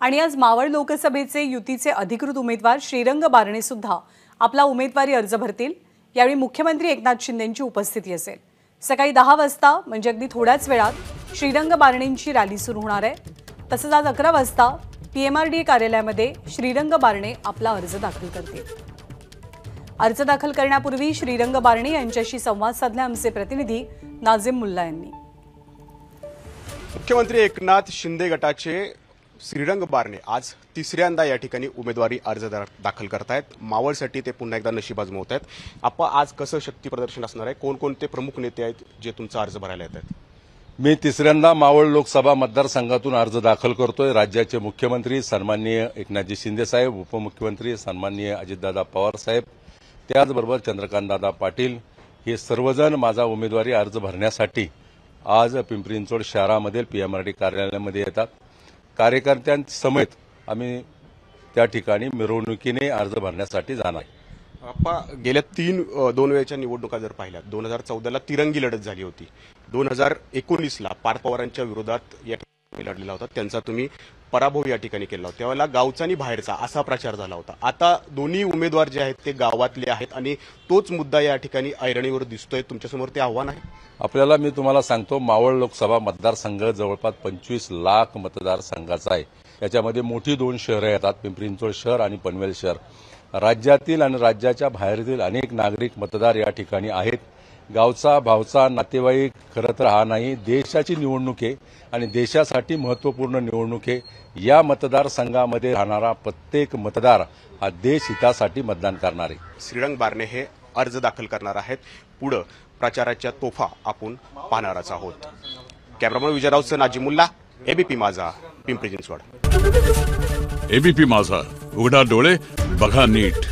आणि आज मावळ लोकसभेचे युतीचे अधिकृत उमेदवार श्रीरंग बारणे सुद्धा आपला उमेदवारी अर्ज भरतील। यावेळी मुख्यमंत्री एकनाथ शिंदेंची उपस्थिती असेल। सकाळी 10 वाजता म्हणजे अगदी थोड्याच वेळात श्रीरंग बारणेंची रॅली सुरू होणार आहे। तसंच आज 11 वाजता पीएमआरडीए कार्यालयामध्ये श्रीरंग बारणे आपला अर्ज दाखल करतील। अर्ज दाखल करण्यापूर्वी श्रीरंग बारणे यांच्याशी संवाद साधले आमचे प्रतिनिधी नाझिम मुल्ला यांनी। मुख्यमंत्री एकनाथ शिंदे गटाचे श्रीरंग बारणे आज तिसऱ्यांदा या ठिकाणी उमेदवारी अर्ज दाखल करतायत। मावळसाठी ते पुन्हा एकदा नशीब आजमावत आहेत। आपण आज कसं शक्ती प्रदर्शन असणार आहे, कोणकोणते प्रमुख नेते आहेत जे तुमचा अर्ज भरायला येत आहेत? मी तिसऱ्यांदा मावळ लोकसभा मतदारसंघातून अर्ज दाखल करतोय। राज्याचे मुख्यमंत्री सन्माननीय एकनाथजी शिंदे साहेब, उपमुख्यमंत्री सन्माननीय अजितदादा पवार साहेब, त्याचबरोबर चंद्रकांतदादा पाटील हे सर्वजण माझा उमेदवारी अर्ज भरण्यासाठी आज पिंपरी चिंचवड शहरामधील पीएमआरडी कार्यालयामध्ये येतात। कार्यकर्त्यांसमेत आम्ही त्या ठिकाणी मिरवणुकीने अर्ज भरण्यासाठी जाणार। आपण गेल्या दोन वेळच्या निवडणुका जर पाहिल्या, 2014ला तिरंगी लढत झाली होती, 2019ला पार्थ पवारांच्या विरोधात या ठिकाणी लढलेला होता, त्यांचा तुम्ही पराभव या ठिकाणी केला होता। त्यावेळेला गावचा आणि बाहेरचा असा प्रचार झाला होता। आता दोन्ही उमेदवार जे आहेत ते गावातले आहेत आणि तोच मुद्दा या ठिकाणी ऐरणीवर दिसतोय। तुमच्यासमोर ते आव्हान आहे? आपल्याला मी तुम्हाला सांगतो, मावळ लोकसभा मतदारसंघ जवळपास 25 लाख मतदारसंघाचा आहे। याच्यामध्ये मोठी 2 शहरं येतात, पिंपरी चिंचवड शहर आणि पनवेल शहर। राज्यातील आणि राज्याच्या बाहेरील अनेक नागरिक मतदार या ठिकाणी आहेत। गावचा भावचा नातेवाईक खरं तर हा नाही, देशाची निवडणूक आहे आणि देशासाठी महत्त्वपूर्ण निवडणूक आहे। या मतदारसंघामध्ये राहणारा प्रत्येक मतदार हा देश हितासाठी मतदान करणार आहे। श्रीरंग बारणे हे अर्ज दाखल करणार आहेत। पुढे प्रचाराच्या तोफा आपण पाहणारच आहोत। कॅमेरामन विजयरावसह नाझिम मुल्ला, एबीपी माझा, पिंपरी चिंचवड। एबीपी माझा, उघडा डोळे बघा नीट।